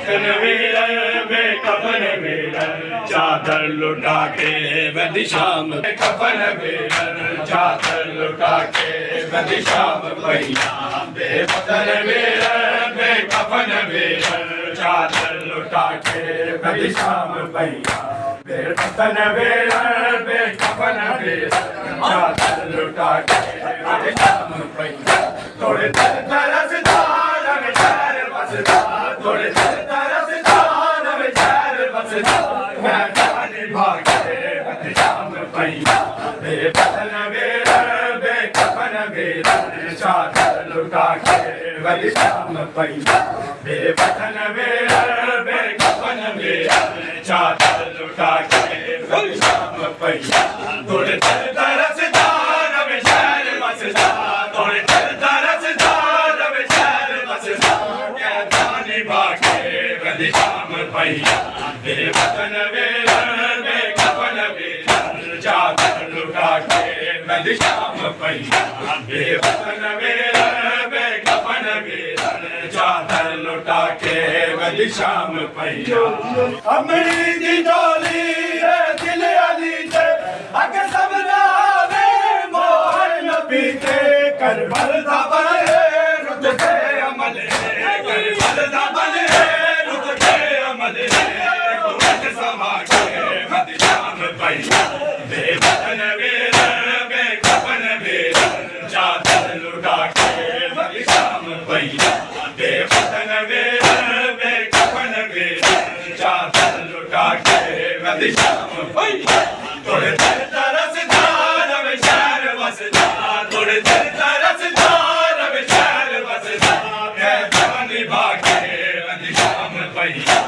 बेवतन वीरन बेकफन वीरन चादर लुटा के बदी शाम बेकफन वीरन चादर लुटा के बदी शाम भैया बेवतन वीरन बेकफन वीरन चादर लुटा के बदी शाम भैया बेवतन वीरन बेकफन वीरन चादर लुटा के बदी शाम भैया थोड़े तरसदार में शहर बसदा थोड़े तरसदार में शहर बसदा मैं जाने भागे बदी शाम भैया बेवतन वीरन बेकफन वीरन चादर लुटा के बदी शाम भैया बेवतन वीरन बेकफन वीरन चादर लुटा के बदी शाम भैया थोड़े तरसदार में शहर बसदा थोड़े तरसदार में शहर बसदा मैं जाने भागे बदी शाम भैया बेवतन वीरन बेकफन वीरन चादर लुटा के बदी शाम भैया बेवतन वीरन बेकफन वीरन चादर लुटा के बदी शाम भैया अमरी दी डोली है दिल अली से अगे सबना वे मोहर नबी के करबल दा बने रुत के अमल करबल दा बने रुत के अमल कुवत समा के बदी शाम भैया बेवतन वीरन बेकफन वीरन चादर लुटा के बदी शाम भैया बेवतन वीरन बेकफन वीरन चादर लुटा के बदी शाम भैया थोड़े तरसदार में शहर बसदा थोड़े तरसदार में शहर बसदा मैं जाने भागे बदी शाम भैया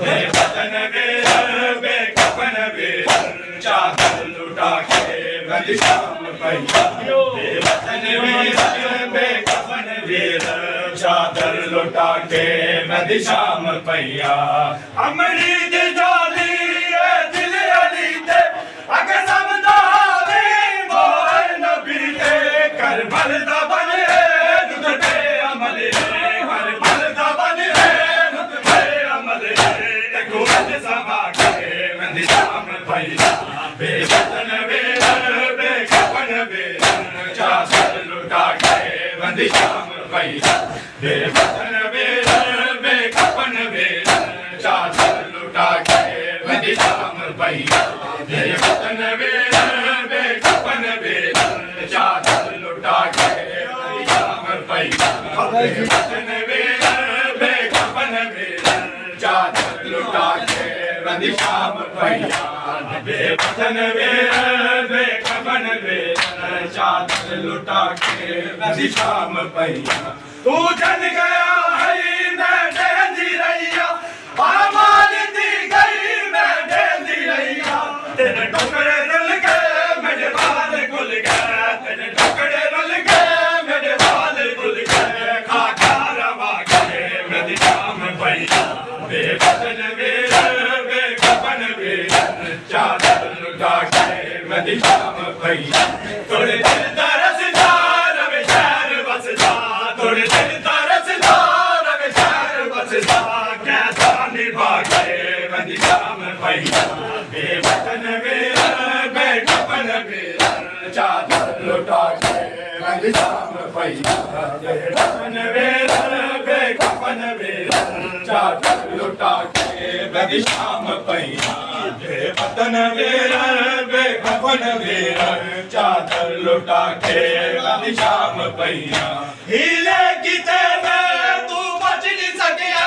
बेवतन वीरन बेकफन वीरन चादर लुटा के बदी शाम भैया बेवतन वीरन बेकफन वीरन चादर लुटा के बदी शाम भैया अमरी दी डोली दिल अली ते अगे सबदा वे मोहर नबी ते करबल दा बने रुत के अमल करबल दा बने रुत के अमल कुवत समा के बदी शाम भैया बेवतन वीरन बेकफन वीरन चादर लुटा के बदी शाम भैया बेवतन वीरन बेकफन वीरन चादर लुटा के बदी शाम भैया बेवतन वीरन बेकफन वीरन चादर लुटा के बदी शाम भैया बेवतन वीरन बेकफन वीरन चादर लुटा के बदी शाम भैया बेवतन वीरन बेकफन वीरन चादर लुटा के बदी शाम भैया तू जल गया हरी मैं ढेंदी रैया आमाल दी गई मैं ढेंदी रैया तेरे टुकड़े रुल गए मेरे बाल खुल गए तेरे टुकड़े रुल गए मेरे बाल खुल गए खाका रवा गए बदी शाम भैया बेवतन वीरन बेकफन वीरन चादर लुटा के बदी शाम भैया थोड़े तरसदार में शहर बसदा थोड़े तरसदार में शहर बसदा मैं जाने भागे बदी शाम भैया बेवतन वीरन बेकफन वीरन चादर लुटा के बदी शाम भैया बेवतन वीरन बेकफन वीरन चादर लुटा के बदी शाम भैया बेवतन वीरन बेकफन वीरन चादर लुटा के बदी शाम भैया हीले कीते में तू बच नहीं सकिया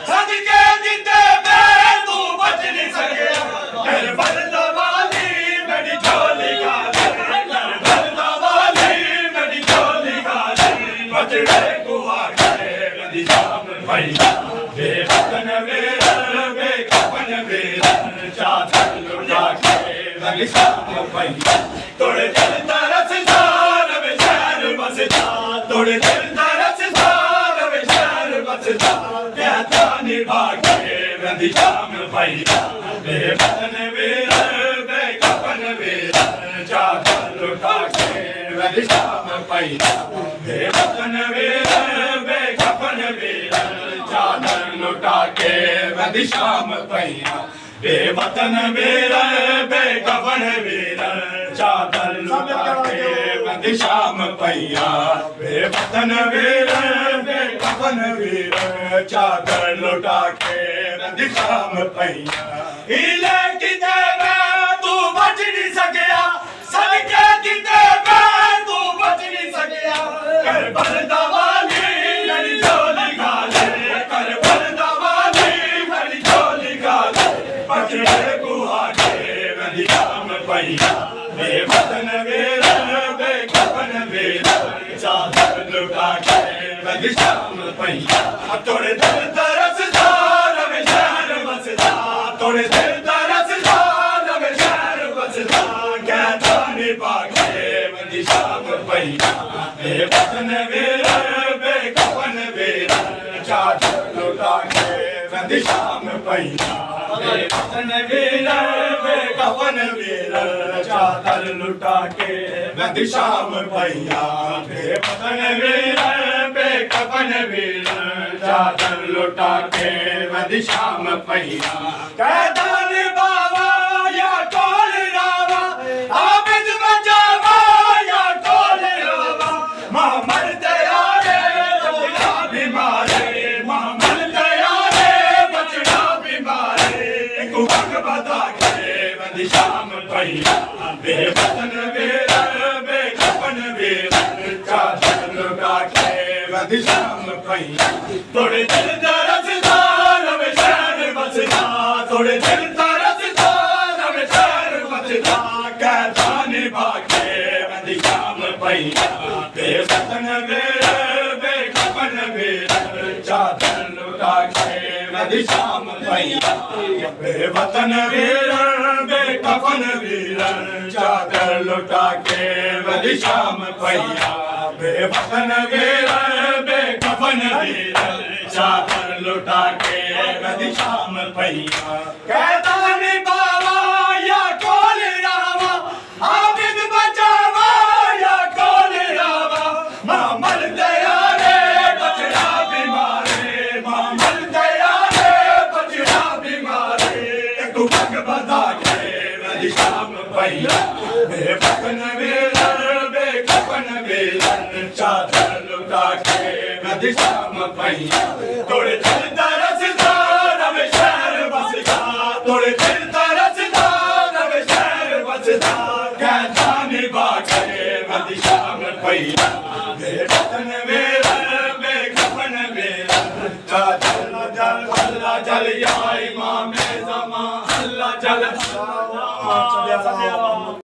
सदके जीते में तू बच नहीं सकिया करबल दा वाली मेरी झोली खाली करबल दा वाली मेरी झोली खाली बचड़े कुआ के बदी शाम भैया बेवतन वीरन बेकफन वीरन चादर लुटा के बदी शाम भैया तोड़े तरसदार में शहर बसदा तोड़े तरसदार में शहर बसदा मैं जाने भागे बदी शाम भैया बेवतन वीरन बेकफन वीरन चादर लुटा के बदी शाम भैया बेवतन वीरन बेकफन वीरन चादर लुटा के वदी शाम पईया बेवतन वीर बेकफन वीर चादर लुटा के वदी शाम पईया बेवतन वीर बेकफन वीर चादर लुटा के वदी शाम पईया हिले किते मैं तू बच नहीं सकिया सदके किते मैं तू बच नहीं सकिया कर बरदा वाली मेरी झोली गाले कर बरदा वाली मेरी झोली गाले बचड़े गुहा के वदी शाम पईया बेवतन वीर बेकफन वीर चादर लुटा के वदी शाम पईया तोड़े दिल तरसदार वे शहर बसदा तोड़े दिल तरसदार वे शहर बसदा कहता नी बागे वदी शाम पईया बेवतन वीर बेकफन वीर चादर लुटा के वदी शाम पईया बेवतन वीर बेकफन वीर चादर लुटा के वदी शाम पईया बेवतन वीर बेकफन वीर चादर लुटा के वदी शाम पईया कहता नी बाबा या कोल रावा आबिद बचावा या कोल रावा मोहम्मद तैयारे बचड़ा बीमारे मोहम्मद तैयारे बचड़ा बीमारे एक वक्त बता के वदी शाम पईया बेवतन वीर बेकफन वीर चादर लुटा के वदी शाम पईया तोड़े दिल तरसदार वे शहर बसदा तोड़े दिल तरसदार वे शहर बसदा कहता नी बागे वदी शाम पईया बेवतन वीर बेकफन वीर चादर लुटा के वदी शाम पईया बेवतन वीर बेकफन वीर चादर लुटा के वदी शाम पईया बेवतन वीर बेकफन वीर चादर लुटा के वदी शाम पईया कहता नी बाबा या कोल रावा आबिद बचावा या कोल रावा मोहम्मद तैयारे बचड़ा बीमारे मोहम्मद तैयारे बचड़ा बीमारे एक वक्त बता के वदी शाम पईया बेवतन वीर बेकफन वीर चादर लुटा के वदी शाम पईया तोड़े दिल तरसदार वे शहर बसदा तोड़े दिल तरसदार वे शहर बसदा कहता नी बागे वदी शाम पईया बेवतन वीर बेकफन वीर चादर जल अल्लाह जल या इमाम ज़मा अल्लाह जल